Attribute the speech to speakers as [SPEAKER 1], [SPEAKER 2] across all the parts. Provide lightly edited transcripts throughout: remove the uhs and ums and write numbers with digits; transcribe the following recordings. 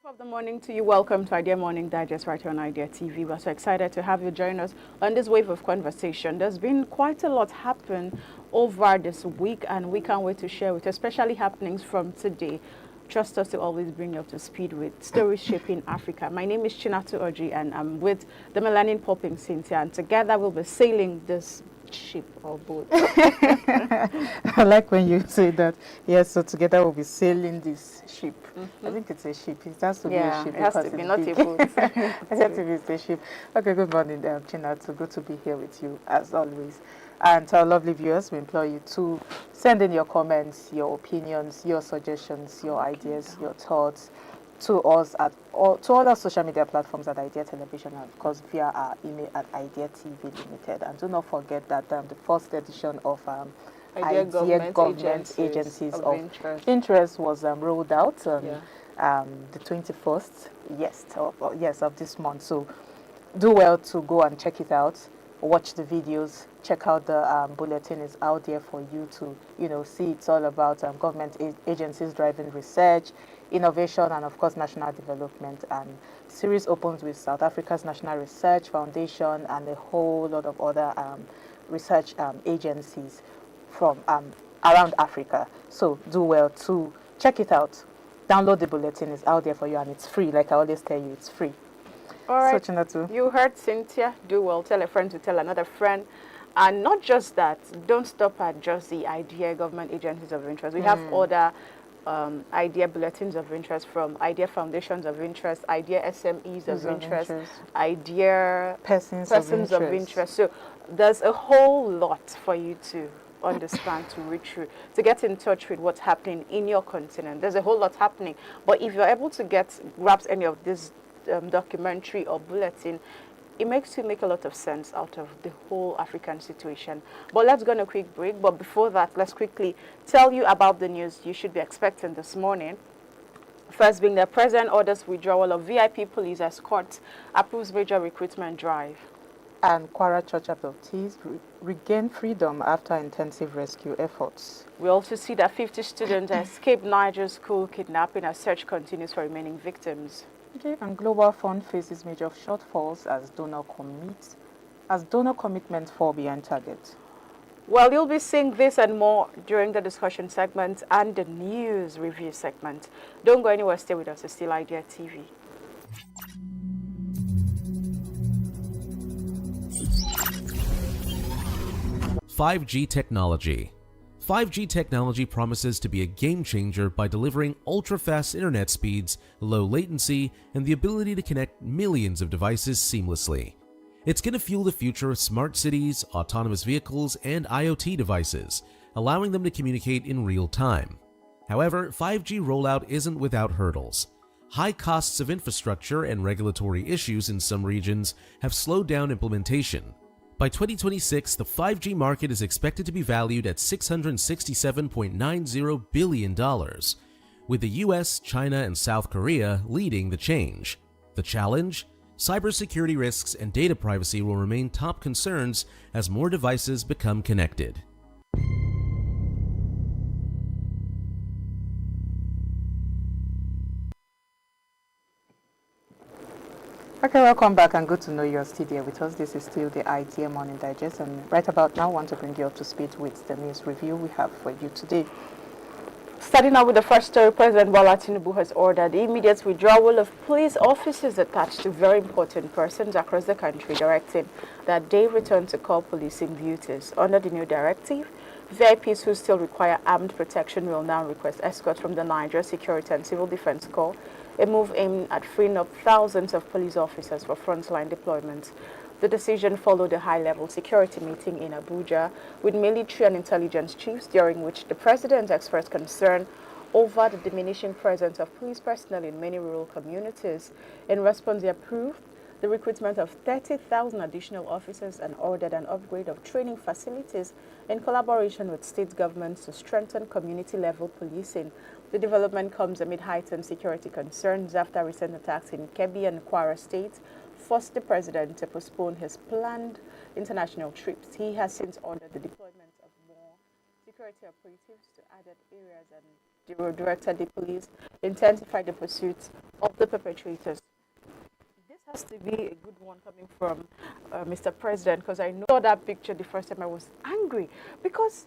[SPEAKER 1] Of the morning to you. Welcome to Idea Morning Digest right here on Idea TV. We're so excited to have you join us on this wave of conversation. There's been quite a lot happen over this week, and we can't wait to share with you, especially happenings from today. Trust us to always bring you up to speed with stories shaping Africa. My name is Chinatu Oji, and I'm with the melanin popping Cynthia, and together we'll be sailing this ship or boat.
[SPEAKER 2] I like when you say that. Yes, so together we'll be sailing this ship. I think it's a ship. It has to be a ship.
[SPEAKER 1] It has to be, not a boat.
[SPEAKER 2] It has to be a ship. Okay, good morning, Chinatu. Good to be here with you, as always. And to our lovely viewers, we implore you to send in your comments, your opinions, your suggestions, your ideas, your thoughts to us to all our social media platforms at Idea Television, and of course via our email at Idea TV Limited. And do not forget that the first edition of Idea Government Agencies of Interest was rolled out the 21st of this month. So do well to go and check it out. Watch the videos, check out the bulletin is out there for you to see. It's all about government agencies driving research, innovation, and of course national development. And the series opens with South Africa's National Research Foundation and a whole lot of other research agencies from around Africa. So do well to check it out. Download the bulletin, is out there for you, and it's free. Like I always tell you, it's free.
[SPEAKER 1] All right,
[SPEAKER 2] so,
[SPEAKER 1] you heard Cynthia. Do well, tell a friend to tell another friend. And not just that, don't stop at just the Idea Government Agencies of Interest. We have other Idea Bulletins of Interest, from Idea Foundations of Interest, Idea SMEs of interest, Idea Persons of interest. So there's a whole lot for you to understand, to reach through, to get in touch with what's happening in your continent. There's a whole lot happening. But if you're able to grasp any of this documentary or bulletin, it makes you make a lot of sense out of the whole African situation. But let's go on a quick break. But before that, let's quickly tell you about the news you should be expecting this morning. First being the President orders withdrawal of VIP police escorts, approves major recruitment drive.
[SPEAKER 2] And Kwara Church Abductees regain freedom after intensive rescue efforts.
[SPEAKER 1] We also see that 50 students escaped Niger school kidnapping as search continues for remaining victims.
[SPEAKER 2] Okay, and Global Fund faces major shortfalls as donor commitments fall behind target.
[SPEAKER 1] Well, you'll be seeing this and more during the discussion segment and the news review segment. Don't go anywhere, stay with us. It's still Idea TV.
[SPEAKER 3] (5G) technology. 5G technology promises to be a game changer by delivering ultra-fast internet speeds, low latency, and the ability to connect millions of devices seamlessly. It's going to fuel the future of smart cities, autonomous vehicles, and IoT devices, allowing them to communicate in real time. However, 5G rollout isn't without hurdles. High costs of infrastructure and regulatory issues in some regions have slowed down implementation. By 2026, the 5G market is expected to be valued at $667.90 billion, with the US, China, and South Korea leading the change. The challenge? Cybersecurity risks and data privacy will remain top concerns as more devices become connected.
[SPEAKER 2] Okay, welcome back, and good to know you're still there with us. This is still the Idea Morning Digest, and right about now I want to bring you up to speed with the news review we have for you today.
[SPEAKER 1] Starting out with the first story, President Bola Tinubu has ordered the immediate withdrawal of police officers attached to very important persons across the country, directing that they return to core policing duties. Under the new directive, VIPs who still require armed protection will now request escorts from the Niger Security and Civil Defense Corps, a move aimed at freeing up thousands of police officers for frontline deployments. The decision followed a high-level security meeting in Abuja with military and intelligence chiefs, during which the president expressed concern over the diminishing presence of police personnel in many rural communities. In response, he approved the recruitment of 30,000 additional officers and ordered an upgrade of training facilities in collaboration with state governments to strengthen community-level policing. The development comes amid heightened security concerns after recent attacks in Kebbi and Kwara states forced the president to postpone his planned international trips. He has since ordered the deployment of more security operatives to added areas and directed the police intensify the pursuit of the perpetrators. This has to be a good one coming from Mr. President, because I saw that picture the first time. I was angry because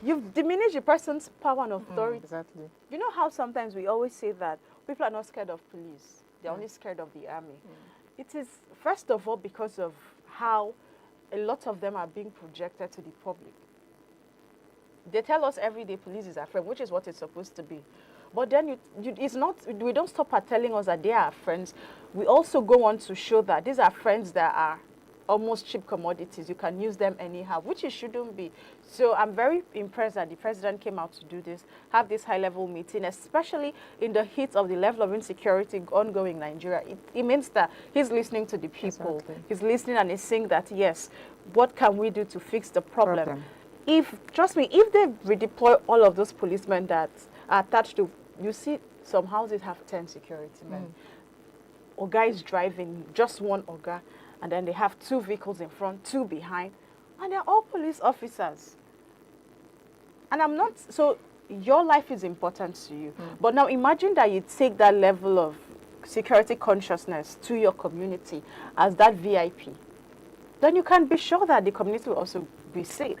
[SPEAKER 1] you've diminished the person's power and authority.
[SPEAKER 2] Exactly.
[SPEAKER 1] You know how sometimes we always say that people are not scared of police, they're only scared of the army. It is, first of all, because of how a lot of them are being projected to the public. They tell us every day police is our friend, which is what it's supposed to be. But then it's not, we don't stop at telling us that they are our friends. We also go on to show that these are friends that are almost cheap commodities. You can use them anyhow, which it shouldn't be. So I'm very impressed that the president came out to do this, have this high-level meeting, especially in the heat of the level of insecurity ongoing in Nigeria. It means that he's listening to the people.
[SPEAKER 2] Exactly.
[SPEAKER 1] He's listening and he's saying that, yes, what can we do to fix the problem? If, trust me, if they redeploy all of those policemen that are attached to, you see some houses have 10 security men. Oga is driving, just one Oga, and then they have 2 vehicles in front, 2 behind, and they're all police officers. And I'm not, so your life is important to you. But now imagine that you take that level of security consciousness to your community as that VIP. Then you can be sure that the community will also be safe.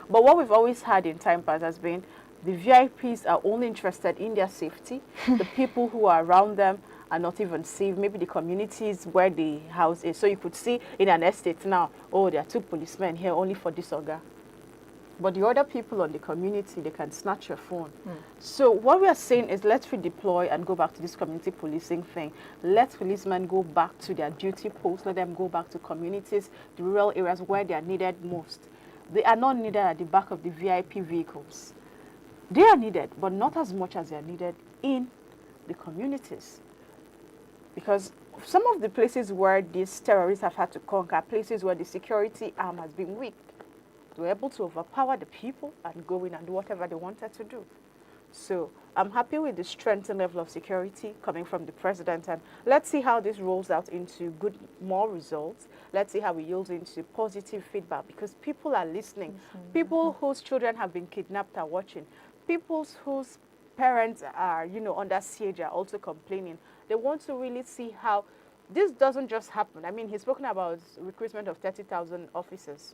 [SPEAKER 1] But what we've always had in time past has been the VIPs are only interested in their safety. The people who are around them are not even safe. Maybe the communities where the house is. So you could see in an estate now, oh, there are 2 policemen here only for this Oga. But the other people on the community, they can snatch your phone. So what we are saying is let's redeploy and go back to this community policing thing. Let policemen go back to their duty posts. Let them go back to communities, the rural areas where they are needed most. They are not needed at the back of the VIP vehicles. They are needed, but not as much as they are needed in the communities. Because some of the places where these terrorists have had to conquer, places where the security arm has been weak, they were able to overpower the people and go in and do whatever they wanted to do. So I'm happy with the strength and level of security coming from the president, and let's see how this rolls out into more results. Let's see how it yields into positive feedback, because people are listening. People whose children have been kidnapped are watching. People whose parents are, under siege are also complaining. They want to really see how this doesn't just happen. I mean, he's spoken about recruitment of 30,000 officers.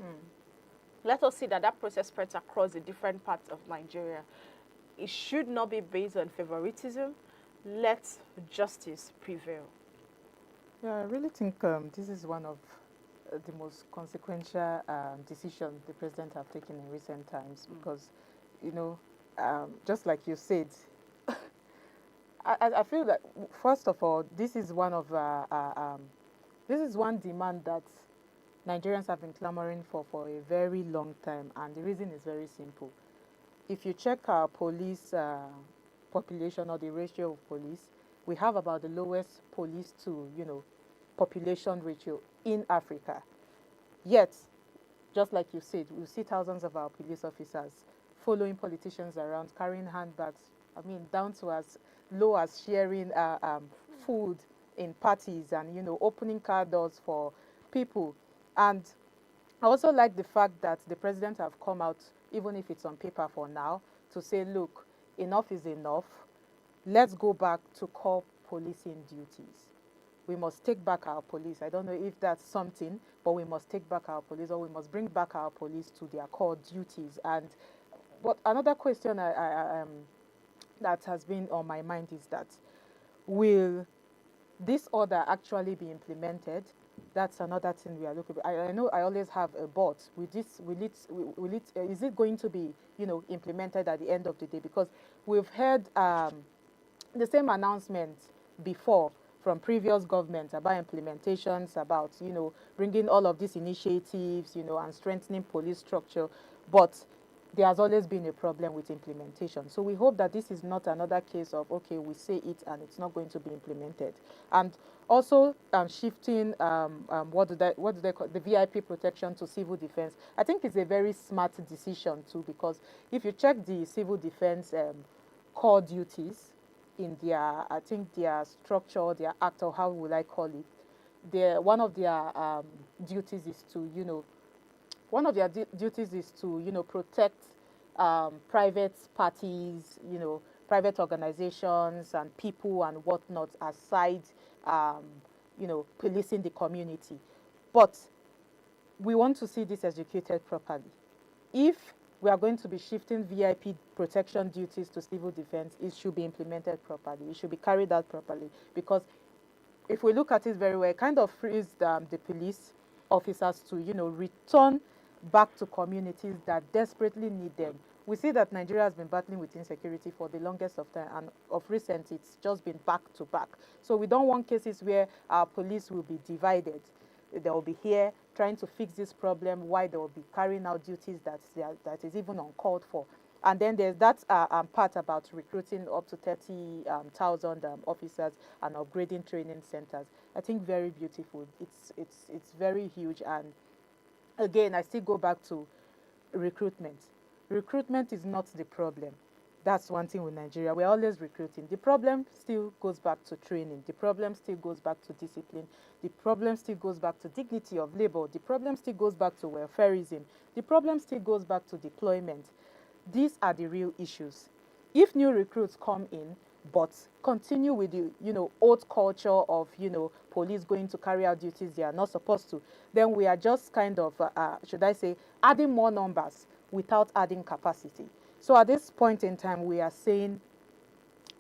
[SPEAKER 1] Let us see that that process spreads across the different parts of Nigeria. It should not be based on favoritism. Let justice prevail.
[SPEAKER 2] Yeah, I really think this is one of the most consequential decisions the president have taken in recent times, because, just like you said, I feel that, first of all, this is one of this is one demand that Nigerians have been clamoring for a very long time, and the reason is very simple. If you check our police population, or the ratio of police, we have about the lowest police to, population ratio in Africa. Yet, just like you said, we see thousands of our police officers following politicians around, carrying handbags, down to as low as sharing food in parties and, opening car doors for people. And I also like the fact that the president have come out, even if it's on paper for now, to say, look, enough is enough. Let's go back to core policing duties. We must take back our police. I don't know if that's something, but we must take back our police, or we must bring back our police to their core duties. And but another question that has been on my mind is that, will this order actually be implemented? That's another thing we are looking at. I know I always have a but. Is it going to be, implemented at the end of the day? Because we've heard the same announcement before from previous governments about implementations, about, bringing all of these initiatives, and strengthening police structure. But there has always been a problem with implementation. So we hope that this is not another case of, okay, we say it and it's not going to be implemented. And also shifting, what do they call, the VIP protection to civil defense. I think it's a very smart decision too, because if you check the civil defense core duties in their, I think their structure, their act, or how would I call it, one of their duties is to, protect private parties, private organizations and people and whatnot aside, policing the community. But we want to see this executed properly. If we are going to be shifting VIP protection duties to civil defense, it should be implemented properly. It should be carried out properly. Because if we look at it very well, it kind of frees the police officers to, return back to communities that desperately need them. We see that Nigeria has been battling with insecurity for the longest of time, and of recent, it's just been back to back. So we don't want cases where our police will be divided. They will be here trying to fix this problem while they will be carrying out duties that is even uncalled for. And then there's that part about recruiting up to 30,000 officers and upgrading training centers. I think very beautiful. It's very huge. And again, I still go back to recruitment. Recruitment is not the problem. That's one thing with Nigeria. We're always recruiting. The problem still goes back to training. The problem still goes back to discipline. The problem still goes back to dignity of labor. The problem still goes back to welfareism. The problem still goes back to deployment. These are the real issues. If new recruits come in, but continue with the, old culture of, police going to carry out duties they are not supposed to, then we are just kind of, should I say, adding more numbers without adding capacity. So at this point in time, we are saying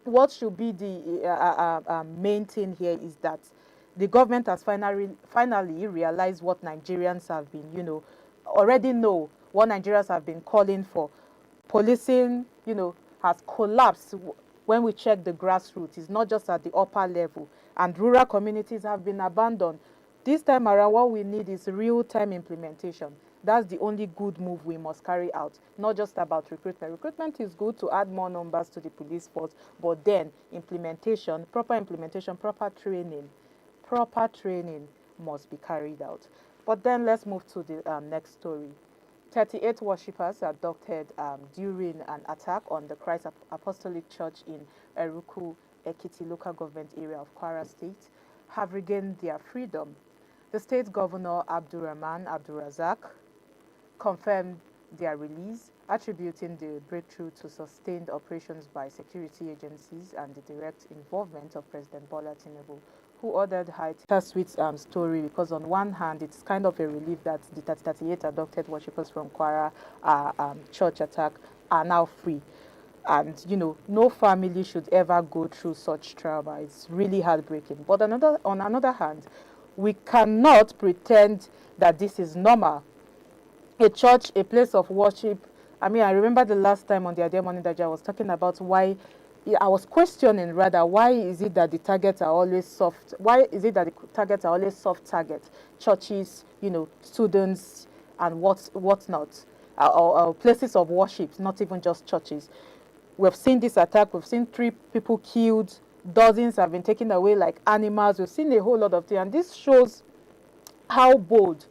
[SPEAKER 2] what should be the main thing here is that the government has finally realized what Nigerians have been, already know what Nigerians have been calling for. Policing, has collapsed when we check the grassroots. It's not just at the upper level. And rural communities have been abandoned. This time around, what we need is real-time implementation. That's the only good move we must carry out, not just about recruitment. Recruitment is good to add more numbers to the police force, but then implementation, proper training must be carried out. But then let's move to the next story. 38 worshippers abducted during an attack on the Christ Apostolic Church in Eruku, Ekiti local government area of Kwara State have regained their freedom. The state governor, Abdurrahman Abdurrazak, confirmed their release, attributing the breakthrough to sustained operations by security agencies and the direct involvement of President Bola Tinubu, who ordered her sweet story, because on one hand, it's kind of a relief that the 38 abducted worshippers from Kwara church attack are now free. And, no family should ever go through such trauma. It's really heartbreaking. But on another hand, we cannot pretend that this is normal. A church, a place of worship. I remember the last time on the Idea Morning that I was talking about why I was questioning rather, why is it that the targets are always soft? Why is it that the targets are always soft targets? Churches, students and whatnot, or places of worship, not even just churches. We've seen this attack. We've seen 3 people killed. Dozens have been taken away like animals. We've seen a whole lot of things. And this shows how bold,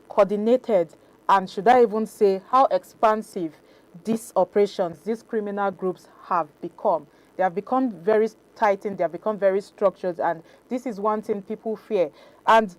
[SPEAKER 2] coordinated, and should I even say how expansive these operations, these criminal groups have become. They have become very tightened, they have become very structured, and this is one thing people fear. And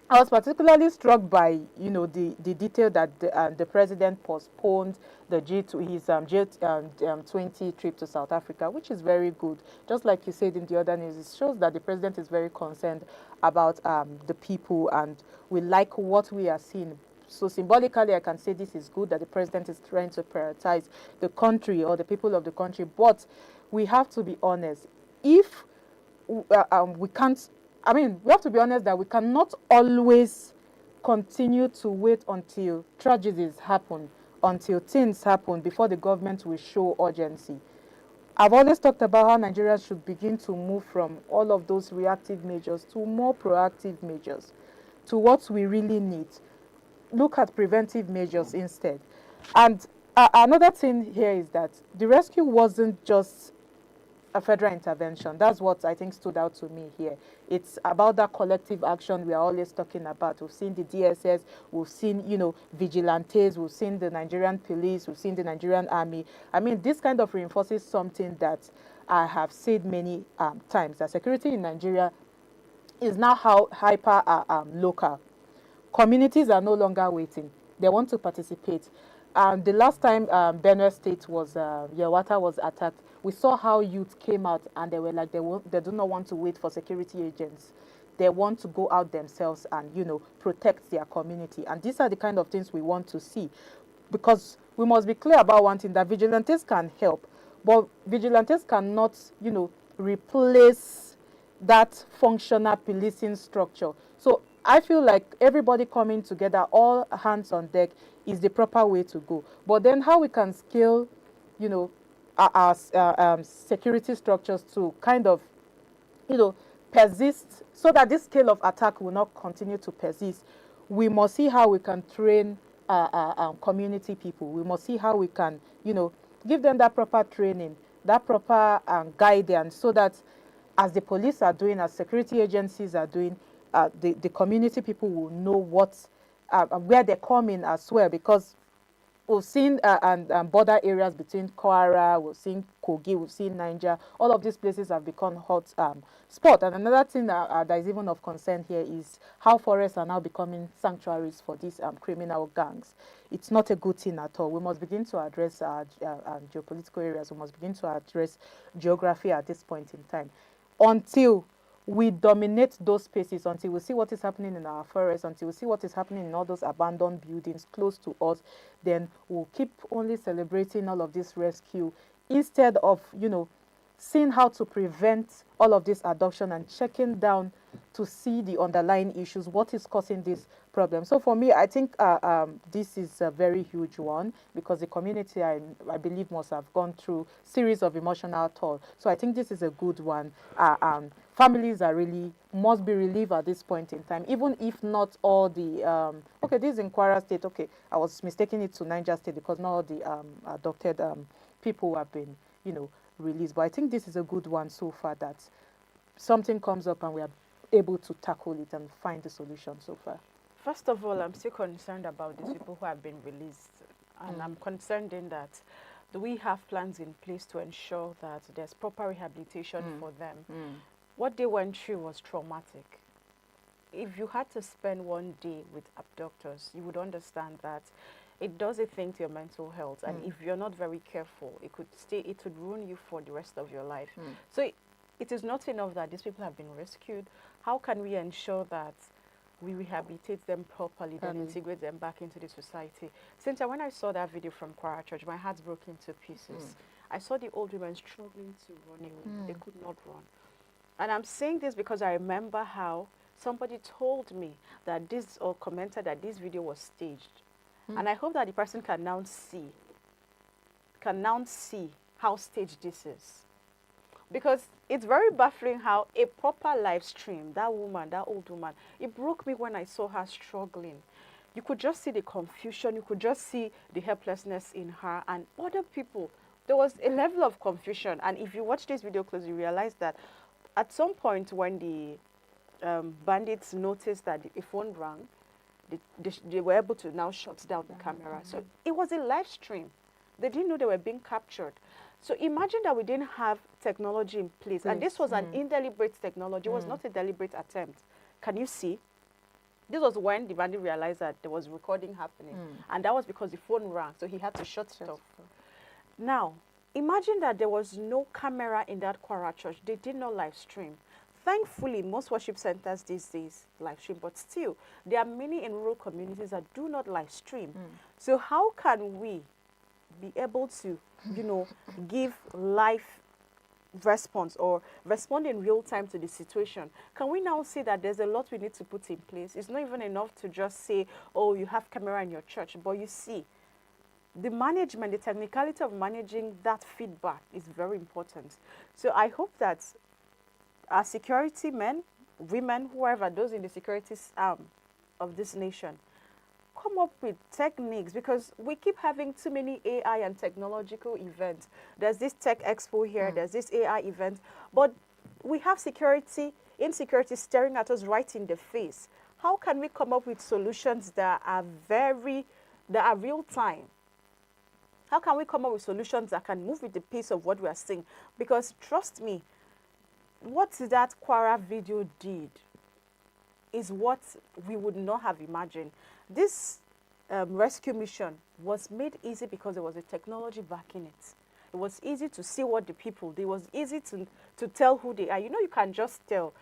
[SPEAKER 2] I was particularly struck by, the detail that the president postponed his G20 trip to South Africa, which is very good. Just like you said in the other news, it shows that the president is very concerned about the people, and we like what we are seeing. So symbolically, I can say this is good that the president is trying to prioritize the country or the people of the country. But we have to be honest. If we can't, we have to be honest that we cannot always continue to wait until tragedies happen, until things happen before the government will show urgency. I've always talked about how Nigeria should begin to move from all of those reactive measures to more proactive measures, to what we really need. Look at preventive measures instead. And another thing here is that the rescue wasn't just a federal intervention. That's what I think stood out to me here. It's about that collective action we are always talking about. We've seen the DSS, we've seen, vigilantes, we've seen the Nigerian police, we've seen the Nigerian army. This kind of reinforces something that I have said many times, that security in Nigeria is now hyper local. Communities are no longer waiting. They want to participate. The last time Benue State was, Yawata was attacked, we saw how youth came out and they were like, they do not want to wait for security agents. They want to go out themselves and, you know, protect their community. And these are the kind of things we want to see. Because we must be clear about one thing, that vigilantes can help. But vigilantes cannot, you know, replace that functional policing structure. So I feel like everybody coming together, all hands on deck, is the proper way to go. But then how we can scale, you know, our security structures to kind of, you know, persist, so that this scale of attack will not continue to persist. We must see how we can train community people. We must see how we can, you know, give them that proper training, that proper guidance, so that as the police are doing, as security agencies are doing, the community people will know what, where they're coming as well. Because we've seen border areas between Kwara, we've seen Kogi, we've seen Niger. All of these places have become hot spot. And another thing that is even of concern here is how forests are now becoming sanctuaries for these criminal gangs. It's not a good thing at all. We must begin to address geopolitical areas. We must begin to address geography at this point in time. Until we dominate those spaces, until we see what is happening in our forests, until we see what is happening in all those abandoned buildings close to us, then we'll keep only celebrating all of this rescue instead of, you know, seeing how to prevent all of this abduction and checking down to see the underlying issues, what is causing this problem. So for me, I think this is a very huge one, because the community, I believe, must have gone through series of emotional toll. So I think this is a good one. Families are really must be relieved at this point in time, even if not all the okay, this is in Kwara State. Okay, I was mistaking it to Niger State, because not all the adopted people have been, you know, released. But I think this is a good one so far, that something comes up and we are able to tackle it and find the solution so far.
[SPEAKER 1] First of all, I'm still concerned about these people who have been released. And I'm concerned in that, do we have plans in place to ensure that there's proper rehabilitation for them? What they went through was traumatic. If you had to spend one day with abductors, you would understand that it does a thing to your mental health. And if you're not very careful, it would ruin you for the rest of your life. So it is not enough that these people have been rescued. How can we ensure that we rehabilitate them properly, then integrate them back into the society? Since when I saw that video from Kwara Church, my heart broke into pieces. I saw the old women struggling to run away. They could not run. And I'm saying this because I remember how somebody told me that this, or commented that this video was staged. And I hope that the person can now see how staged this is. Because it's very baffling how a proper live stream, that woman, that old woman, it broke me when I saw her struggling. You could just see the confusion, you could just see the helplessness in her and other people. There was a level of confusion. And if you watch this video closely, you realize that at some point when the bandits noticed that a phone rang, they were able to now shut down the camera. So it was a live stream. They didn't know they were being captured. So imagine that we didn't have technology in place. And this was an indeliberate technology. It was not a deliberate attempt. Can you see? This was when the bandit realized that there was recording happening. And that was because the phone rang. So he had to shut it off. Now, imagine that there was no camera in that Kwara church. They did not live stream. Thankfully, most worship centers these days live stream, but still, there are many in rural communities that do not live stream. So how can we be able to, you know, give live response or respond in real time to the situation? Can we now say that there's a lot we need to put in place? It's not even enough to just say, oh, you have camera in your church, but you see, the management, the technicality of managing that feedback is very important. So I hope that our security men, women, whoever, those in the security arm of this nation, come up with techniques, because we keep having too many AI and technological events. There's this tech expo here, there's this AI event, but we have insecurity staring at us right in the face. How can we come up with solutions that are real time? How can we come up with solutions that can move with the pace of what we are seeing? Because trust me, what that Kwara video did is what we would not have imagined. This rescue mission was made easy because there was a technology backing it. It was easy to see what the people did. It was easy to tell who they are. You know, you can just tell.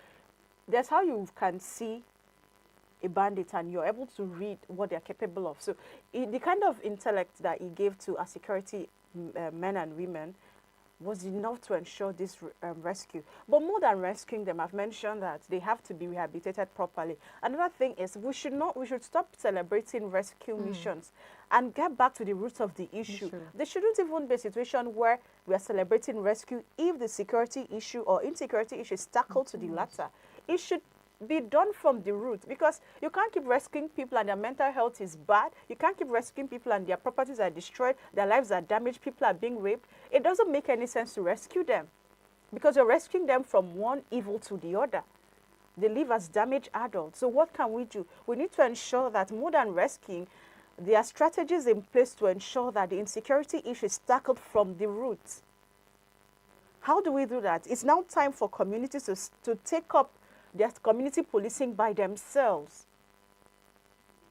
[SPEAKER 1] That's how you can see a bandit and you're able to read what they're capable of. So the kind of intellect that he gave to our security men and women was enough to ensure this rescue. But more than rescuing them, I've mentioned that they have to be rehabilitated properly. Another thing is we should stop celebrating rescue missions and get back to the roots of the issue. There shouldn't even be a situation where we are celebrating rescue if the security issue or insecurity issue is tackled to the latter. It should be done from the root, because you can't keep rescuing people and their mental health is bad. You can't keep rescuing people and their properties are destroyed, their lives are damaged, people are being raped. It doesn't make any sense to rescue them, because you're rescuing them from one evil to the other. They live as damaged adults. So what can we do? We need to ensure that more than rescuing, there are strategies in place to ensure that the insecurity issue is tackled from the root. How do we do that? It's now time for communities to take up their community policing by themselves.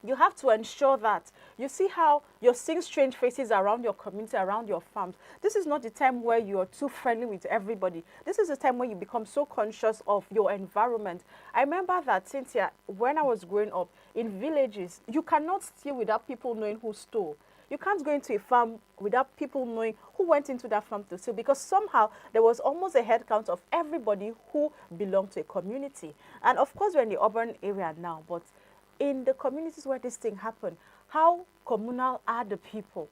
[SPEAKER 1] You have to ensure that you see how you're seeing strange faces around your community, around your farms. This is not the time where you're too friendly with everybody. This is the time where you become so conscious of your environment. I remember that, Cynthia, when I was growing up, in villages, you cannot steal without people knowing who stole. You can't go into a farm without people knowing who went into that farm to steal, because somehow there was almost a head count of everybody who belonged to a community. And of course, we're in the urban area now, but in the communities where this thing happened, how communal are the people?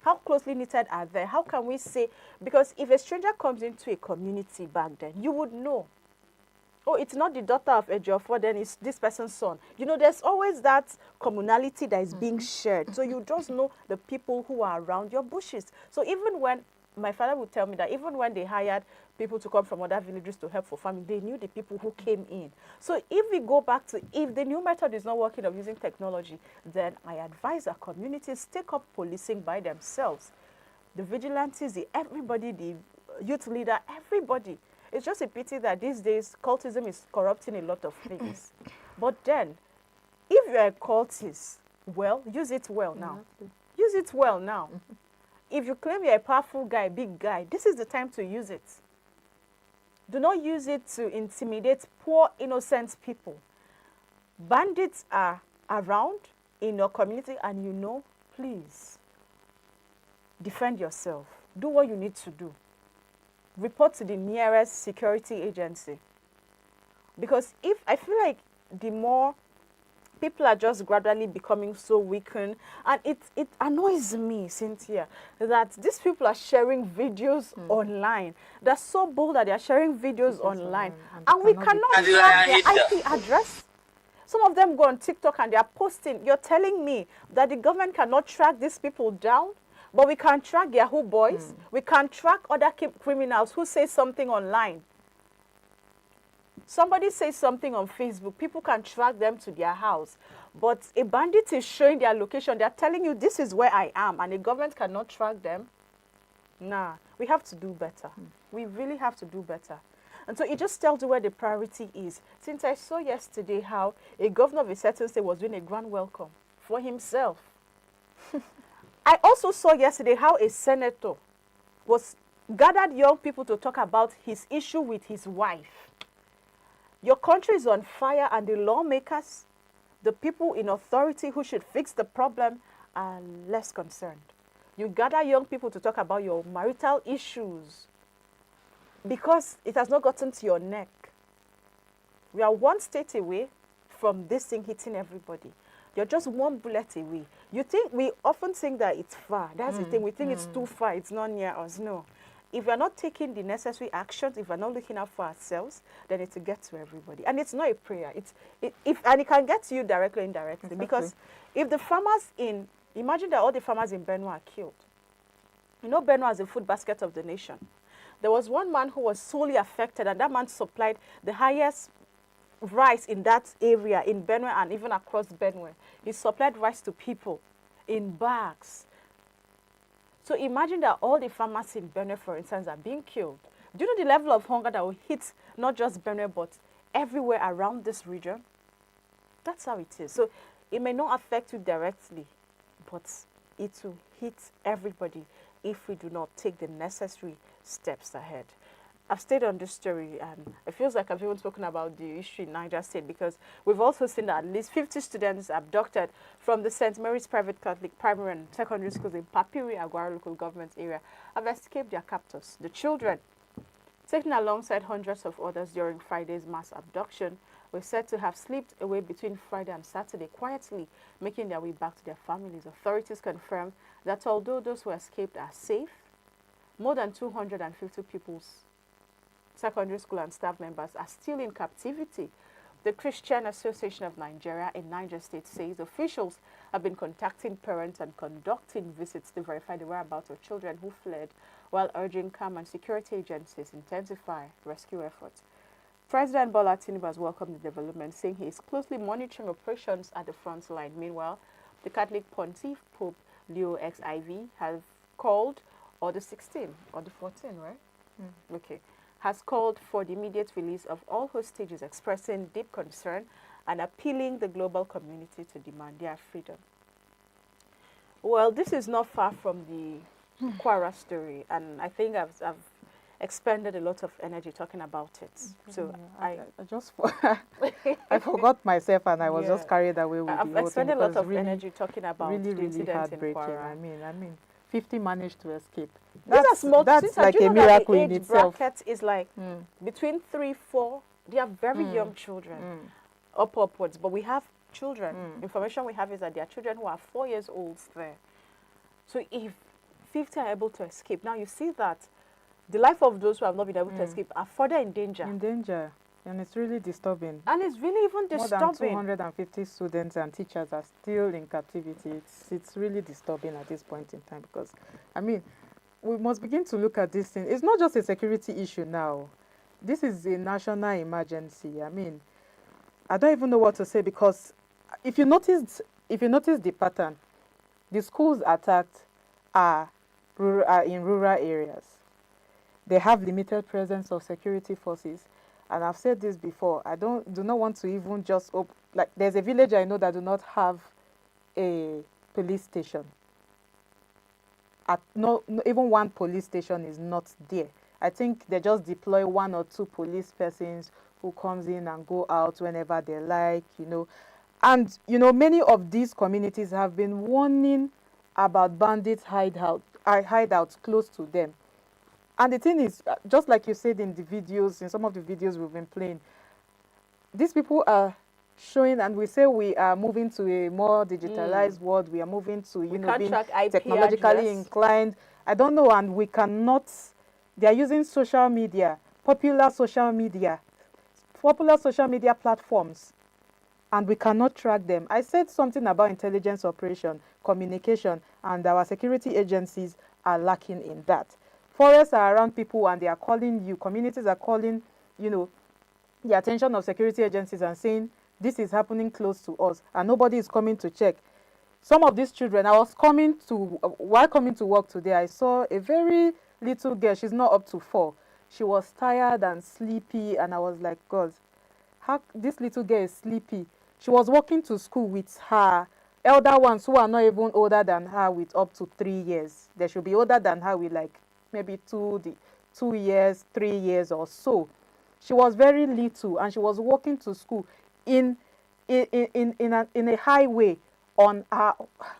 [SPEAKER 1] How closely knitted are they? How can we say, because if a stranger comes into a community back then, you would know. Oh, it's not the daughter of Ejiofor, then it's this person's son. You know, there's always that communality that is being shared. So you just know the people who are around your bushes. So even when, my father would tell me that even when they hired people to come from other villages to help for farming, they knew the people who came in. So if we go back to, if the new method is not working of using technology, then I advise our communities take up policing by themselves. The vigilantes, everybody, the youth leader, everybody. It's just a pity that these days cultism is corrupting a lot of things. But then, if you're a cultist, well, use it well now. Use it well now. If you claim you're a powerful guy, big guy, this is the time to use it. Do not use it to intimidate poor, innocent people. Bandits are around in your community, and you know, please, defend yourself. Do what you need to do. Report to the nearest security agency. Because if I feel like the more people are just gradually becoming so weakened, and it annoys me, Cynthia, that these people are sharing videos online. They're so bold that they're sharing videos online, and we cannot track their IP address. Some of them go on TikTok and they are posting. You're telling me that the government cannot track these people down? But we can track Yahoo boys. We can track other criminals who say something online. Somebody says something on Facebook. People can track them to their house. But a bandit is showing their location. They're telling you, this is where I am. And the government cannot track them. Nah, we have to do better. We really have to do better. And so it just tells you where the priority is. Since I saw yesterday how a governor of a certain state was doing a grand welcome for himself. I also saw yesterday how a senator was gathered young people to talk about his issue with his wife. Your country is on fire, and the lawmakers, the people in authority who should fix the problem, are less concerned. You gather young people to talk about your marital issues because it has not gotten to your neck. We are one state away from this thing hitting everybody. You're just one bullet away. You think, we often think that it's far. That's the thing. We think it's too far. It's not near us. No. If we're not taking the necessary actions, if we're not looking out for ourselves, then it will get to everybody. And it's not a prayer. And it can get to you directly or indirectly. Exactly. Because if the farmers imagine that all the farmers in Benue are killed. You know, Benue is the food basket of the nation. There was one man who was solely affected, and that man supplied the highest rice in that area, in Benue and even across Benue. He supplied rice to people in bags. So imagine that all the farmers in Benue, for instance, are being killed. Do you know the level of hunger that will hit not just Benue, but everywhere around this region? That's how it is. So it may not affect you directly, but it will hit everybody if we do not take the necessary steps ahead. I've stayed on this story, and it feels like I've even spoken about the issue in Niger State, because we've also seen that at least 50 students abducted from the St. Mary's Private Catholic Primary and Secondary Schools in Papiri, Kwara local government area, have escaped their captors. The children, taken alongside hundreds of others during Friday's mass abduction, were said to have slipped away between Friday and Saturday, quietly making their way back to their families. Authorities confirmed that although those who escaped are safe, more than 250 pupils, secondary school and staff members are still in captivity. The Christian Association of Nigeria in Niger State says officials have been contacting parents and conducting visits to verify the whereabouts of children who fled, while urging calm and security agencies intensify rescue efforts. President Bola Tinubu has welcomed the development, saying he is closely monitoring operations at the front line. Meanwhile, the Catholic Pontiff Pope Leo XIV has called, or the 16, or the 14, right? Okay. Has called for the immediate release of all hostages, expressing deep concern and appealing the global community to demand their freedom. Well, this is not far from the Kwara story, and I think I've expended a lot of energy talking about it. So I
[SPEAKER 2] just I forgot myself, and I was just carried away with
[SPEAKER 1] I've
[SPEAKER 2] the whole thing.
[SPEAKER 1] expended a lot of
[SPEAKER 2] Really,
[SPEAKER 1] energy talking about the
[SPEAKER 2] really
[SPEAKER 1] incident in
[SPEAKER 2] heartbreaking.
[SPEAKER 1] Kwara.
[SPEAKER 2] I mean, 50 managed to escape.
[SPEAKER 1] That's
[SPEAKER 2] like a miracle in itself.
[SPEAKER 1] Bracket is like between 3, 4. They are very young children, upwards. But we have children. Information we have is that there are children who are 4 years old there. So if 50 are able to escape, now you see that the life of those who have not been able to escape are further in danger.
[SPEAKER 2] In danger. And it's really disturbing.
[SPEAKER 1] And it's really even disturbing.
[SPEAKER 2] More than 250 students and teachers are still in captivity. It's really disturbing at this point in time, because, I mean, we must begin to look at this thing. It's not just a security issue now. This is a national emergency. I mean, I don't even know what to say, because if you notice the pattern, the schools attacked are in rural areas. They have limited presence of security forces. And I've said this before, I do not want to even just like, there's a village I know that do not have a police station. Even one police station is not there. I think they just deploy 1 or 2 police persons who comes in and go out whenever they like, And, many of these communities have been warning about bandits hideouts close to them. And the thing is, just like you said in some of the videos we've been playing, these people are showing, and we say we are moving to a more digitalized world. We are moving to, being technologically inclined. I don't know, and we cannot. They are using social media, popular social media platforms, and we cannot track them. I said something about intelligence operation, communication, and our security agencies are lacking in that. Forests are around people, and they are calling you. Communities are calling, the attention of security agencies and saying, this is happening close to us, and nobody is coming to check. Some of these children, while coming to work today, I saw a very little girl. She's not up to 4. She was tired and sleepy, and I was like, God, how this little girl is sleepy. She was walking to school with her elder ones who are not even older than her with up to 3 years. They should be older than her with like maybe 2 years, 3 years or so. She was very little, and she was walking to school in a highway on her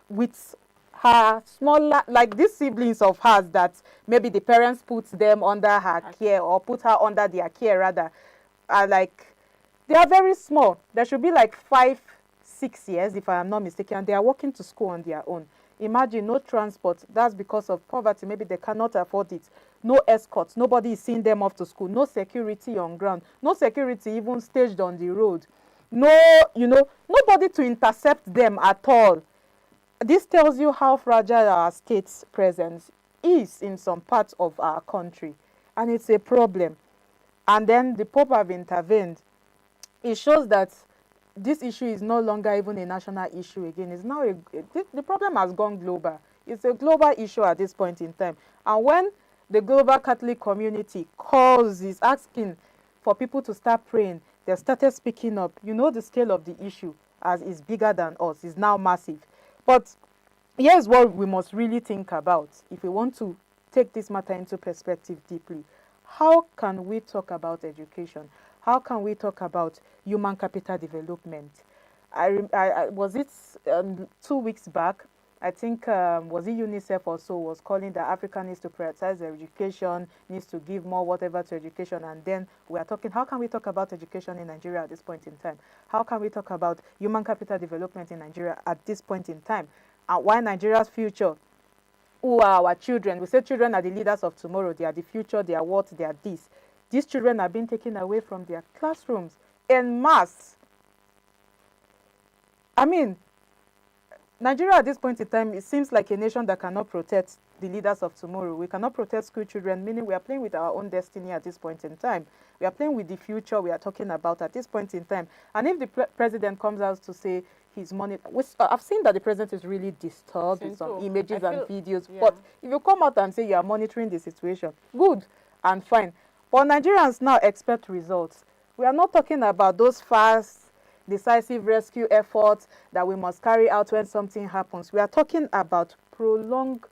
[SPEAKER 2] with her smaller, like these siblings of hers that maybe the parents put them under her care, or put her under their care rather, are like, they are very small. They should be like 5, 6 years if I am not mistaken. They are walking to school on their own. Imagine, no transport. That's because of poverty. Maybe they cannot afford it. No escorts. Nobody is seeing them off to school. No security on ground. No security even staged on the road. No, nobody to intercept them at all. This tells you how fragile our state's presence is in some parts of our country. And it's a problem. And then the Pope have intervened. It shows that this issue is no longer even a national issue again. It's now the problem has gone global. It's a global issue at this point in time. And when the global Catholic community is asking for people to start praying, they started speaking up. You know the scale of the issue. as is bigger than us, is now massive. But here's what we must really think about if we want to take this matter into perspective deeply. How can we talk about education? How can we talk about human capital development? I was it 2 weeks back, I think, was it UNICEF or so, was calling that Africa needs to prioritize education, needs to give more whatever to education. And then we are talking, how can we talk about education in Nigeria at this point in time? How can we talk about human capital development in Nigeria at this point in time? And why Nigeria's future? Who are our children? We say children are the leaders of tomorrow. They are the future. They are what? They are this. These children are being taken away from their classrooms en masse. I mean, Nigeria at this point in time, it seems like a nation that cannot protect the leaders of tomorrow. We cannot protect school children, meaning we are playing with our own destiny at this point in time. We are playing with the future we are talking about at this point in time. And if the president comes out to say he's monitoring, I've seen that the president is really disturbed with some images and videos. Yeah. But if you come out and say you are monitoring the situation, good and fine. But Nigerians now expect results. We are not talking about those fast, decisive rescue efforts that we must carry out when something happens. We are talking about prolonged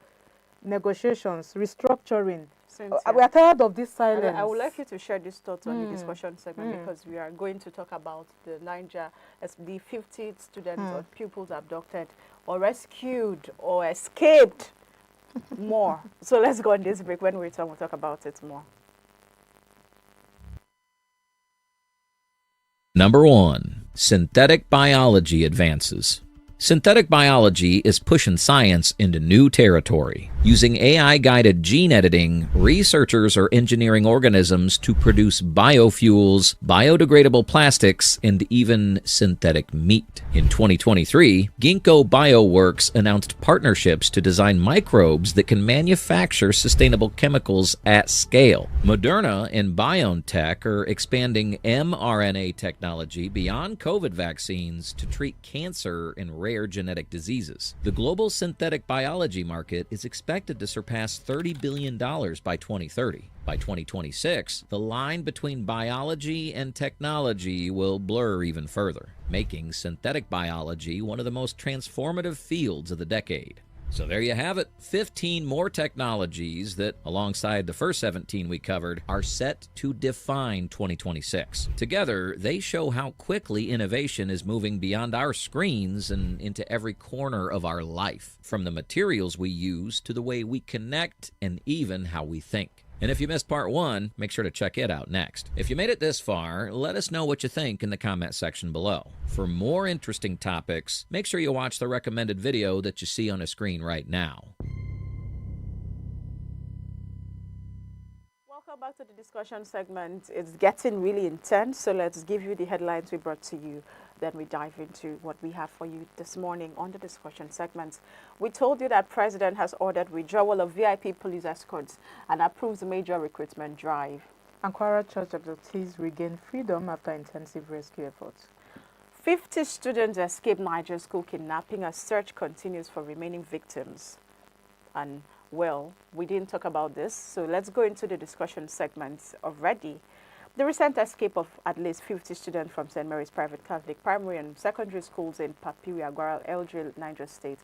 [SPEAKER 2] negotiations, restructuring. We are tired of this silence.
[SPEAKER 1] I would like you to share this thought on the discussion segment because we are going to talk about the Niger, as the 50 students or pupils abducted or rescued or escaped more. So let's go on this break. When we return, we'll talk about it more.
[SPEAKER 4] Number 1. Synthetic biology advances. Synthetic biology is pushing science into new territory. Using AI-guided gene editing, researchers are engineering organisms to produce biofuels, biodegradable plastics, and even synthetic meat. In 2023, Ginkgo Bioworks announced partnerships to design microbes that can manufacture sustainable chemicals at scale. Moderna and BioNTech are expanding mRNA technology beyond COVID vaccines to treat cancer and rare genetic diseases. The global synthetic biology market is expected to surpass $30 billion by 2030. By 2026, the line between biology and technology will blur even further, making synthetic biology one of the most transformative fields of the decade. So there you have it, 15 more technologies that, alongside the first 17 we covered, are set to define 2026. Together, they show how quickly innovation is moving beyond our screens and into every corner of our life, from the materials we use to the way we connect and even how we think. And if you missed part 1, make sure to check it out next. If you made it this far, let us know what you think in the comment section below. For more interesting topics, make sure you watch the recommended video that you see on the screen right now.
[SPEAKER 1] Welcome back to the discussion segment. It's getting really intense, so let's give you the headlines we brought to you. Then we dive into what we have for you this morning on the discussion segment. We told you that President has ordered withdrawal of VIP police escorts and approves a major recruitment drive.
[SPEAKER 2] And Kwara Church Abductees regain freedom after intensive rescue efforts.
[SPEAKER 1] 50 students escaped Niger school kidnapping as search continues for remaining victims. And well, we didn't talk about this, so let's go into the discussion segments already. The recent escape of at least 50 students from St. Mary's Private Catholic Primary and Secondary Schools in Papiri, Agwara, Eldril, Niger State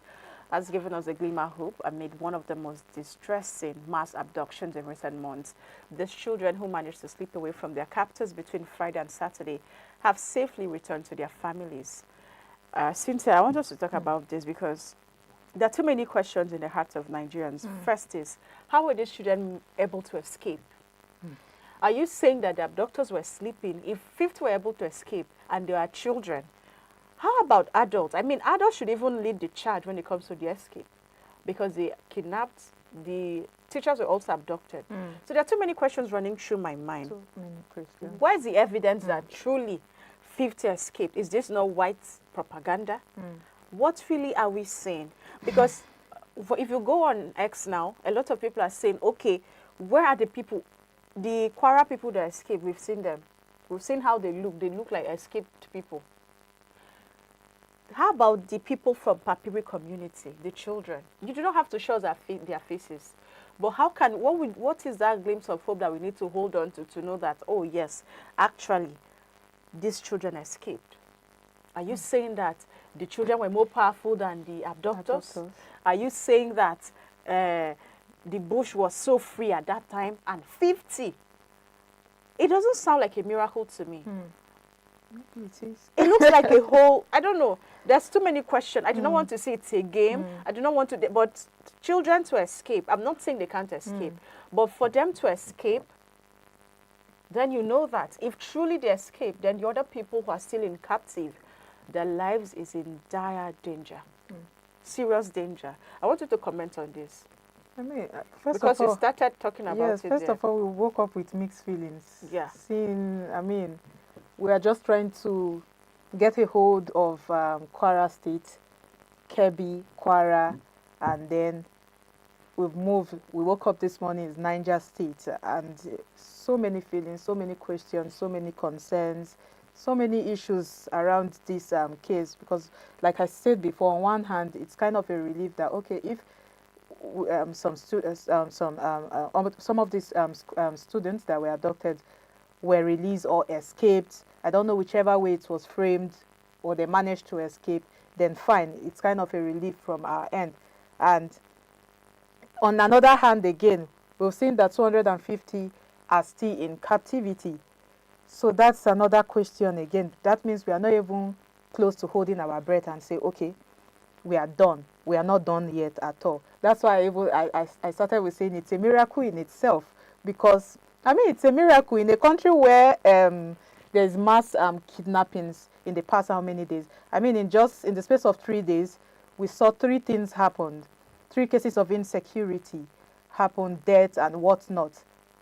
[SPEAKER 1] has given us a glimmer of hope amid one of the most distressing mass abductions in recent months. These children, who managed to slip away from their captors between Friday and Saturday, have safely returned to their families. Cynthia, I want us to talk about this because there are too many questions in the hearts of Nigerians. First is, how were these children able to escape? Are you saying that the abductors were sleeping? If 50 were able to escape and they are children, how about adults? I mean, adults should even lead the charge when it comes to the escape because they kidnapped, the teachers were also abducted. So there are too many questions running through my mind.
[SPEAKER 2] Too many questions.
[SPEAKER 1] Where is the evidence that truly 50 escaped? Is this not white propaganda? What really are we saying? Because if you go on X now, a lot of people are saying, okay, where are the people? The Kwara people that escaped, we've seen them. We've seen how they look. They look like escaped people. How about the people from Papiri community, the children? You do not have to show their faces. But how can, what is that glimpse of hope that we need to hold on to know that, oh yes, actually, these children escaped? Are you saying that the children were more powerful than the abductors?
[SPEAKER 2] Abductors.
[SPEAKER 1] Are you saying that the bush was so free at that time and 50? It doesn't sound like a miracle to me.
[SPEAKER 2] Maybe it is.
[SPEAKER 1] It looks like a whole, I don't know. There's too many questions. I do not want to say it's a game. I do not want to, but children to escape, I'm not saying they can't escape, but for them to escape, then you know that if truly they escape, then the other people who are still in captive, their lives is in dire danger, serious danger. I want you to comment on this.
[SPEAKER 2] I mean, first
[SPEAKER 1] Because
[SPEAKER 2] of all,
[SPEAKER 1] you started talking about
[SPEAKER 2] yes,
[SPEAKER 1] it
[SPEAKER 2] first
[SPEAKER 1] there.
[SPEAKER 2] of all, we woke up with mixed feelings.
[SPEAKER 1] Yeah.
[SPEAKER 2] Seeing, I mean, we are just trying to get a hold of Kwara State, Kebbi, Kwara, and then we've moved. We woke up this morning, it's Niger State, and so many feelings, so many questions, so many concerns, so many issues around this case. Because, like I said before, on one hand, it's kind of a relief that, okay, if some of these students that were abducted were released or escaped, I don't know whichever way it was framed, or they managed to escape, then fine, it's kind of a relief from our end. And on another hand again, we've seen that 250 are still in captivity. So that's another question again. That means we are not even close to holding our breath and say, okay, we are done. We are not done yet at all. That's why I started with saying it's a miracle in itself, because, I mean, it's a miracle in a country where there's mass kidnappings in the past how many days? I mean, in the space of 3 days, we saw 3 things happen. 3 cases of insecurity happened, death and whatnot.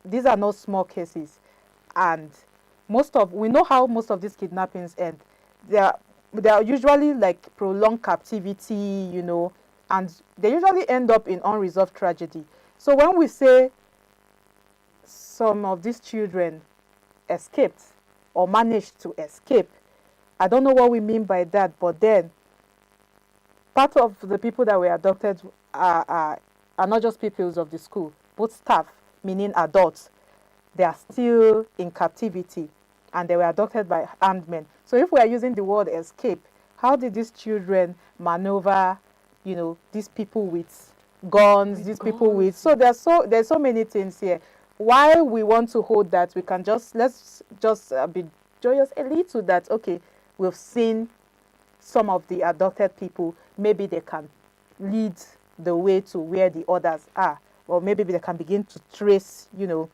[SPEAKER 2] These are not small cases. And we know how most of these kidnappings end. They are usually like prolonged captivity, you know, and they usually end up in unresolved tragedy. So when we say some of these children escaped or managed to escape, I don't know what we mean by that, but then part of the people that were abducted are not just pupils of the school, both staff, meaning adults. They are still in captivity, and they were abducted by armed men. So if we are using the word escape, how did these children maneuver, you know, these people with guns, people with... So there's so many things here. Why we want to hold that, we can let's just be joyous a little that, okay, we've seen some of the abducted people, maybe they can lead the way to where the others are, or maybe they can begin to trace, you know,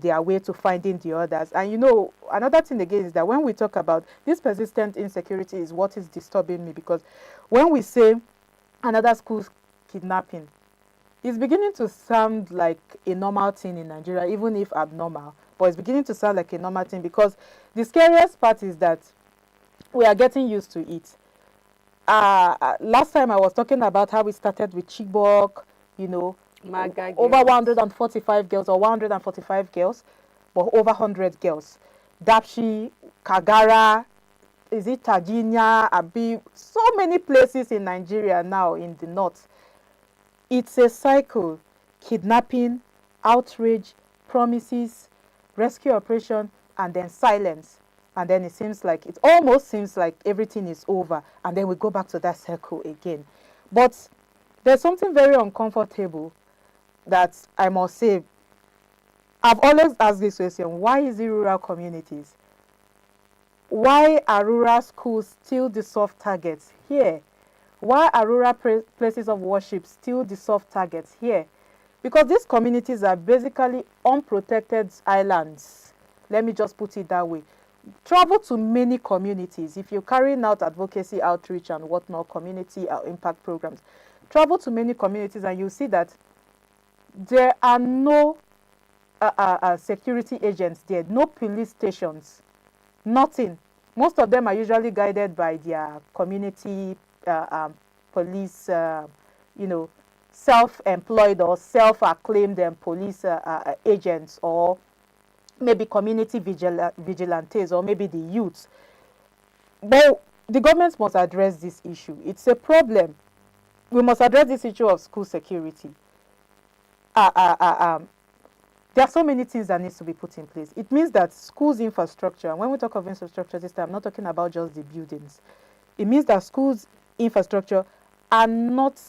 [SPEAKER 2] their way to finding the others. And you know, another thing again is that when we talk about this persistent insecurity is what is disturbing me, because when we say another school kidnapping, it's beginning to sound like a normal thing in Nigeria, even if abnormal, but it's beginning to sound like a normal thing, because the scariest part is that we are getting used to it. Last time I was talking about how we started with Chibok, you know, over 145 girls or 145 girls, but over 100 girls. Dapchi, Kagara, is it Tajinya, Abi, so many places in Nigeria now in the north. It's a cycle: kidnapping, outrage, promises, rescue operation, and then silence. And then it almost seems like everything is over, and then we go back to that circle again. But there's something very uncomfortable that I must say. I've always asked this question: why is it rural communities? Why are rural schools still the soft targets here? Why are rural places of worship still the soft targets here? Because these communities are basically unprotected islands. Let me just put it that way. Travel to many communities. If you're carrying out advocacy, outreach, and whatnot, community impact programs, travel to many communities and you see that there are no security agents there, no police stations, nothing. Most of them are usually guided by their community police, you know, self-employed or self-acclaimed police agents, or maybe community vigilantes, or maybe the youths. But the government must address this issue. It's a problem. We must address this issue of school security. There are so many things that needs to be put in place. It means that schools infrastructure, and when we talk of infrastructure this time, I'm not talking about just the buildings. It means that schools infrastructure are not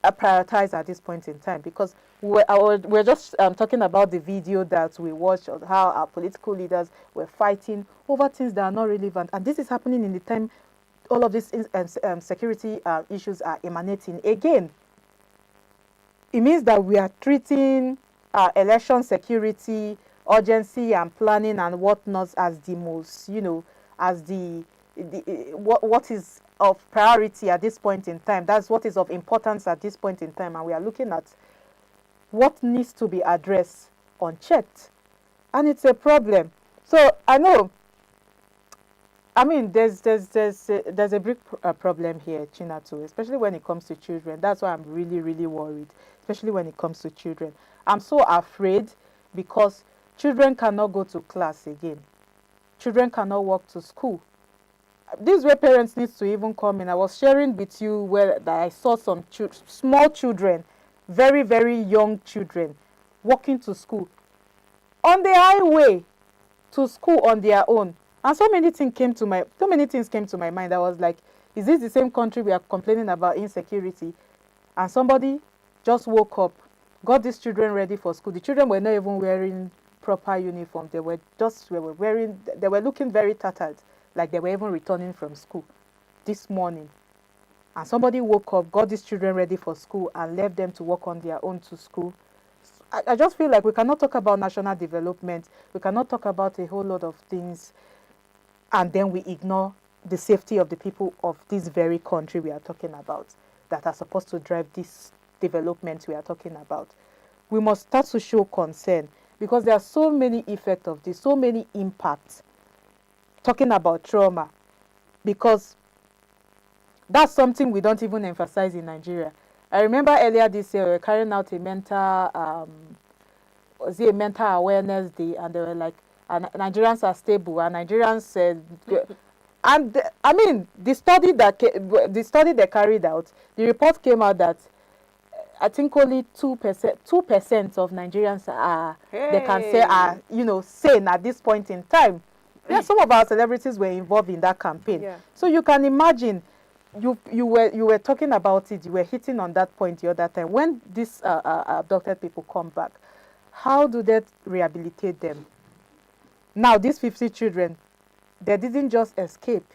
[SPEAKER 2] prioritized at this point in time, because we're just talking about the video that we watched of how our political leaders were fighting over things that are not relevant, and this is happening in the time all of these security issues are emanating again. It means that we are treating election security, urgency and planning and whatnot as the most, as what is of priority at this point in time. That's what is of importance at this point in time. And we are looking at what needs to be addressed unchecked. And it's a problem. So I know, there's a big problem here, Chinatu, especially when it comes to children. That's why I'm really, really worried, especially when it comes to children. I'm so afraid because children cannot go to class again. Children cannot walk to school. This is where parents need to even come in. I was sharing with you where that I saw some small children, very, very young children, walking to school on the highway to school on their own. And so many things came to my mind. I was like, is this the same country we are complaining about insecurity? And somebody just woke up, got these children ready for school. The children were not even wearing proper uniform. They were looking very tattered, like they were even returning from school this morning. And somebody woke up, got these children ready for school, and left them to walk on their own to school. I just feel like we cannot talk about national development. We cannot talk about a whole lot of things, and then we ignore the safety of the people of this very country we are talking about, that are supposed to drive this development we are talking about. We must start to show concern, because there are so many effects of this, so many impacts. Talking about trauma, because that's something we don't even emphasize in Nigeria. I remember earlier this year we were carrying out a mental awareness day, and they were like, Nigerians are stable, and Nigerians said, and the study they carried out, the report came out that I think only 2% of Nigerians are they can say are sane at this point in time. Yeah, some of our celebrities were involved in that campaign. Yeah. So you can imagine, you were talking about it, you were hitting on that point the other time. When these abducted people come back, how do they rehabilitate them? Now, these 50 children, they didn't just escape,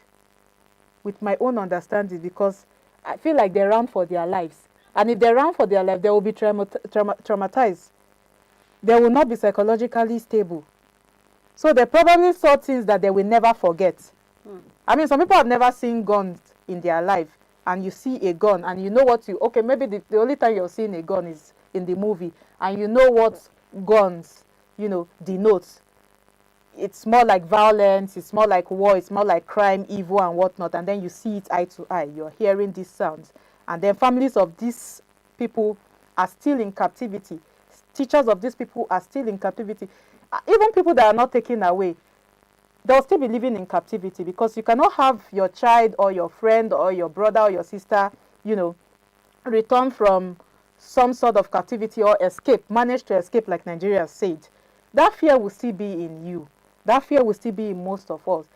[SPEAKER 2] with my own understanding, because I feel like they ran for their lives. And if they ran for their life, they will be traumatized. They will not be psychologically stable. So they probably saw things that they will never forget. Some people have never seen guns in their life, and you see a gun, and you know what maybe the only time you're seeing a gun is in the movie, and you know what guns, denotes. It's more like violence, it's more like war, it's more like crime, evil, and whatnot, and then you see it eye to eye. You're hearing these sounds. And then families of these people are still in captivity. Teachers of these people are still in captivity. Even people that are not taken away, they'll still be living in captivity, because you cannot have your child or your friend or your brother or your sister, return from some sort of captivity or manage to escape like Nigeria said. That fear will still be in you. That fear will still be in most of us.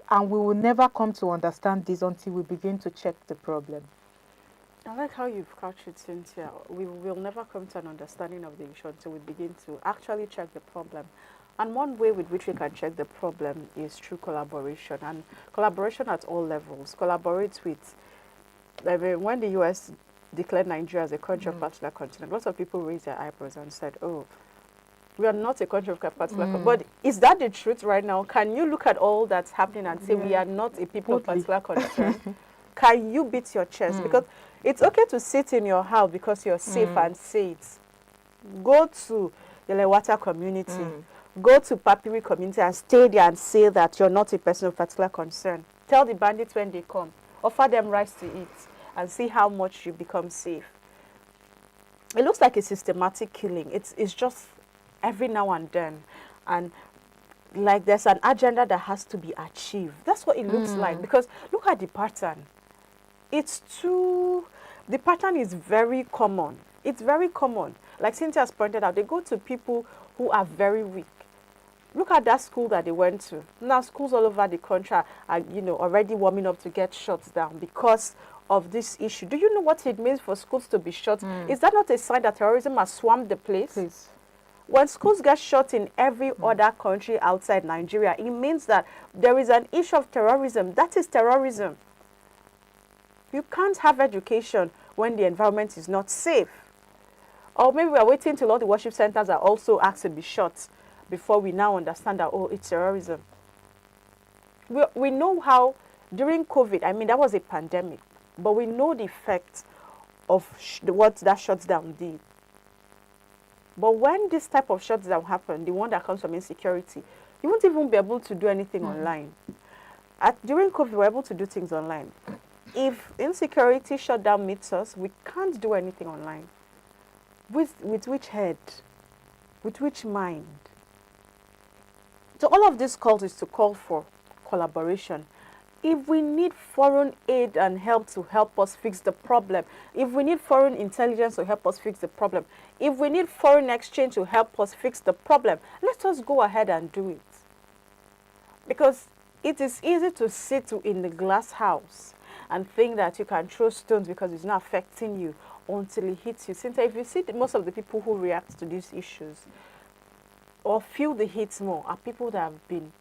[SPEAKER 2] And we will never come to understand this until we begin to check the problem.
[SPEAKER 1] I like how you've couched it, Cynthia. We will never come to an understanding of the issue until we begin to actually check the problem. And one way with which we can check the problem is through collaboration, and collaboration at all levels. Collaborate with, when the U.S. declared Nigeria as a country of particular continent, lots of people raised their eyebrows and said, oh, we are not a country of particular continent. But is that the truth right now? Can you look at all that's happening and say we are not a people of particular concern? Can you beat your chest? Because it's okay to sit in your house because you're safe and say it. Go to the Lewata community, go to Papiri community and stay there and say that you're not a person of particular concern. Tell the bandits when they come, offer them rice to eat, and see how much you become safe. It looks like a systematic killing. It's just every now and then. And like there's an agenda that has to be achieved. That's what it looks like, because look at the pattern. The pattern is very common. It's very common. Like Cynthia has pointed out, they go to people who are very weak. Look at that school that they went to. Now schools all over the country are, you know, already warming up to get shut down because of this issue. Do you know what it means for schools to be shut? Is that not a sign that terrorism has swarmed the place?
[SPEAKER 2] Please.
[SPEAKER 1] When schools get shut in every other country outside Nigeria, it means that there is an issue of terrorism. That is terrorism. You can't have education when the environment is not safe. Or maybe we are waiting till all the worship centers are also asked to be shut before we now understand that, oh, it's terrorism. We know how, during COVID, I mean, that was a pandemic, but we know the effect of what that shutdown did. But when this type of shutdown happened, the one that comes from insecurity, you won't even be able to do anything online. During COVID, we were able to do things online. If insecurity shutdown meets us, we can't do anything online. With which head? With which mind? So all of this calls is to call for collaboration. If we need foreign aid and help to help us fix the problem, if we need foreign intelligence to help us fix the problem, if we need foreign exchange to help us fix the problem, let us go ahead and do it. Because it is easy to sit in the glass house and think that you can throw stones because it's not affecting you until it hits you. Cynthia, if you see most of the people who react to these issues or feel the hits more are people that have been,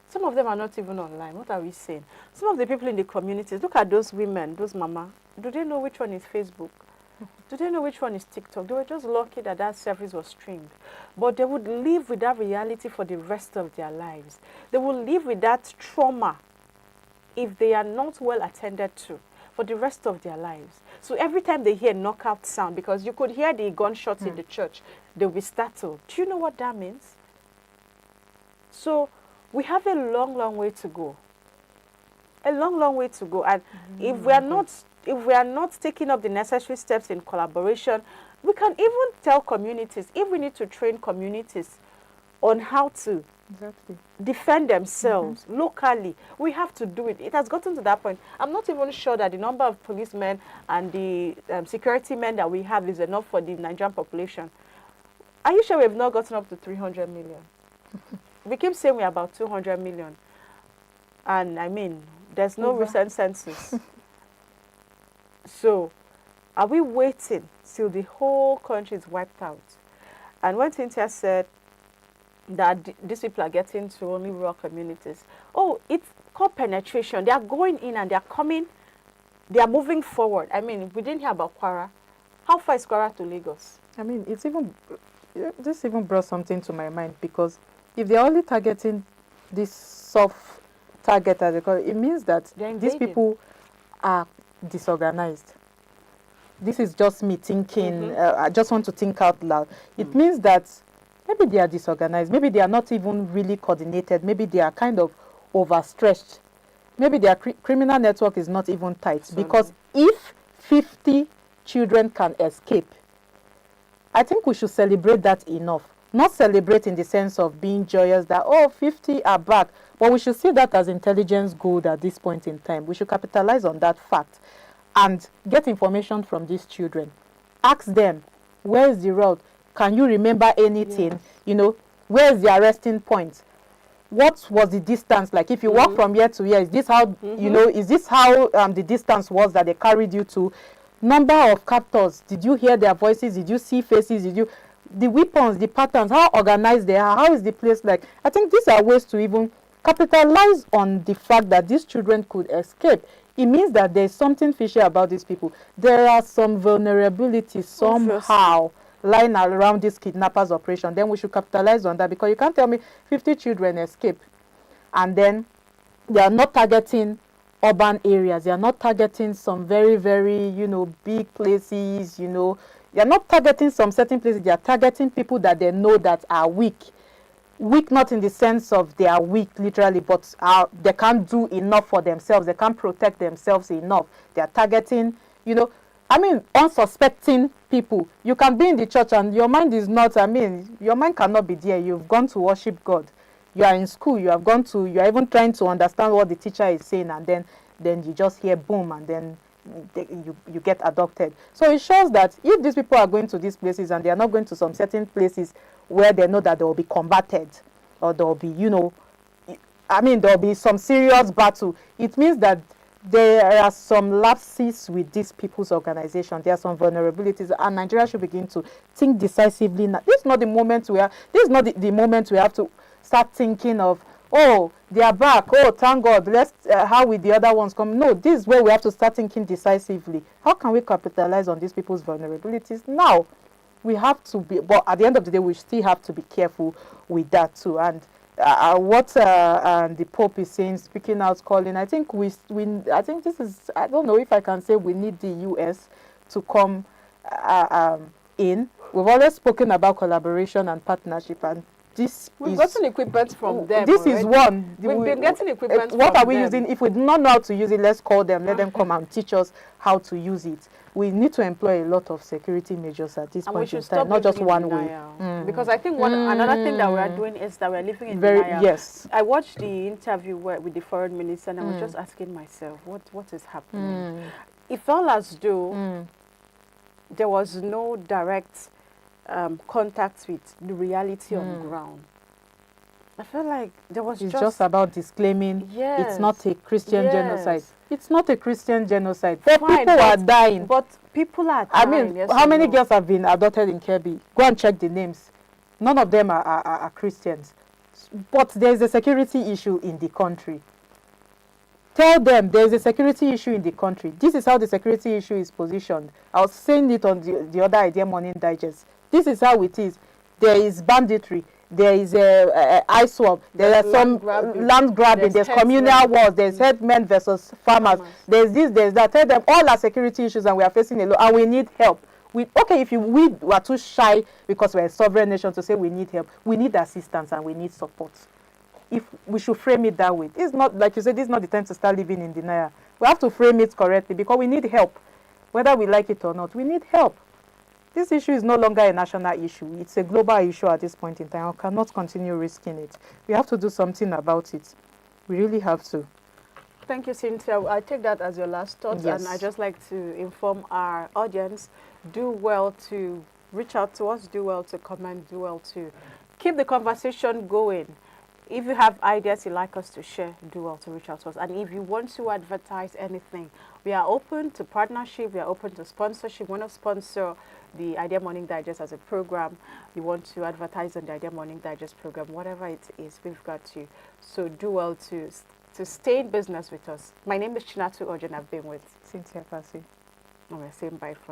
[SPEAKER 1] some of them are not even online. What are we saying? Some of the people in the communities, look at those women, those mama. Do they know which one is Facebook? Do they know which one is TikTok? They were just lucky that that service was streamed. But they would live with that reality for the rest of their lives. They will live with that trauma if they are not well attended to for the rest of their lives. So every time they hear knockout sound, because you could hear the gunshots in the church, they'll be startled. Do you know what that means? So we have a long, long way to go. A long, long way to go. And if we are not taking up the necessary steps in collaboration, we can even tell communities, if we need to train communities on how to defend themselves locally, we have to do it. It has gotten to that point. I'm not even sure that the number of policemen and the security men that we have is enough for the Nigerian population. Are you sure we have not gotten up to 300 million? We keep saying we're about 200 million. And I mean, there's no recent census. So, are we waiting till the whole country is wiped out? And when Cynthia said that these people are getting to only rural communities, oh, it's called penetration. They are going in and they are coming, they are moving forward. I mean, we didn't hear about Kwara. How far is Kwara to Lagos?
[SPEAKER 2] I mean, this even brought something to my mind, because if they're only targeting this soft target, as they call it, it means that these people are disorganized. This is just me thinking, I just want to think out loud. It means that maybe they are disorganized, maybe they are not even really coordinated, maybe they are kind of overstretched, maybe their criminal network is not even tight. Because if 50 children can escape, I think we should celebrate that enough. Not celebrate in the sense of being joyous that, oh, 50 are back. But we should see that as intelligence gold at this point in time. We should capitalize on that fact and get information from these children. Ask them, where is the road? Can you remember anything? Yes. You know, where is the arresting point? What was the distance like? If you walk from here to here, is this how, you know, is this how the distance was that they carried you to? Number of captors. Did you hear their voices? Did you see faces? Did you... The weapons, the patterns, how organized they are, how is the place like? I think these are ways to even capitalize on the fact that these children could escape. It means that there's something fishy about these people. There are some vulnerabilities somehow lying around this kidnappers operation. Then we should capitalize on that, because you can't tell me 50 children escape and then they are not targeting urban areas. They are not targeting some very, very, you know, big places, you know. They are not targeting some certain places. They are targeting people that they know that are weak. Weak not in the sense of they are weak literally, but they can't do enough for themselves. They can't protect themselves enough. They are targeting, you know, I mean, unsuspecting people. You can be in the church and your mind is not, I mean, your mind cannot be there. You've gone to worship God. You are in school. You are even trying to understand what the teacher is saying, and then you just hear boom, and then you get adopted. So it shows that if these people are going to these places and they are not going to some certain places where they know that they will be combated, or there will be, you know, I mean, there will be some serious battle, it means that there are some lapses with these people's organization. There are some vulnerabilities, and Nigeria should begin to think decisively now. This is not the moment we are. This is not the moment we have to start thinking of, oh, they are back. Oh, thank God. Let's how will the other ones come? No, this is where we have to start thinking decisively. How can we capitalize on these people's vulnerabilities now? We have to be, but at the end of the day, we still have to be careful with that too. And what the Pope is saying, speaking out, calling, I think I think this is, I don't know if I can say we need the US to come in. We've always spoken about collaboration and partnership, and
[SPEAKER 1] we've gotten equipment from them.
[SPEAKER 2] This
[SPEAKER 1] already.
[SPEAKER 2] is one.
[SPEAKER 1] We've been getting equipment
[SPEAKER 2] what
[SPEAKER 1] from
[SPEAKER 2] are we
[SPEAKER 1] them.
[SPEAKER 2] using? If we do not know how to use it, let's call them, let them come and teach us how to use it. We need to employ a lot of security measures at this point in time, not just one way.
[SPEAKER 1] Because I think another thing that we are doing is that we are living in denial.
[SPEAKER 2] Yes.
[SPEAKER 1] I watched the interview with the foreign minister, and I was just asking myself, what is happening? It felt as though there was no direct contact with the reality on the ground. I felt like there was
[SPEAKER 2] it's just about disclaiming it's not a Christian genocide. It's not a Christian genocide. But people are dying.
[SPEAKER 1] But people are dying.
[SPEAKER 2] I mean, how many girls have been adopted in Kebbi? Go and check the names. None of them are Christians. But there is a security issue in the country. Tell them there is a security issue in the country. This is how the security issue is positioned. I was saying it on the other Idea Morning Digest. This is how it is. There is banditry. There is a ice swap. There are some land grabbing. There's communal wars. There's headmen versus farmers. There's this, there's that. Tell them all are security issues, and we are facing a lot, and we need help. Okay, if we are too shy because we're a sovereign nation to say we need help, we need assistance and we need support. If we should frame it that way. It's not, like you said, this is not the time to start living in denial. We have to frame it correctly because we need help. Whether we like it or not, we need help. This issue is no longer a national issue. It's a global issue at this point in time. We cannot continue risking it. We have to do something about it. We really have to.
[SPEAKER 1] Thank you, Cynthia. I take that as your last thought,
[SPEAKER 2] Yes.
[SPEAKER 1] and I just like to inform our audience, do well to reach out to us, do well to comment, do well to keep the conversation going. If you have ideas you'd like us to share, do well to reach out to us. And if you want to advertise anything, we are open to partnership, we are open to sponsorship. You want to sponsor the Idea Morning Digest as a program, you want to advertise on the Idea Morning Digest program, whatever it is, we've got you. So do well to stay in business with us. My name is Chinatu Ojen. I've been with
[SPEAKER 2] Cynthia Pasi.
[SPEAKER 1] And we're saying bye for now.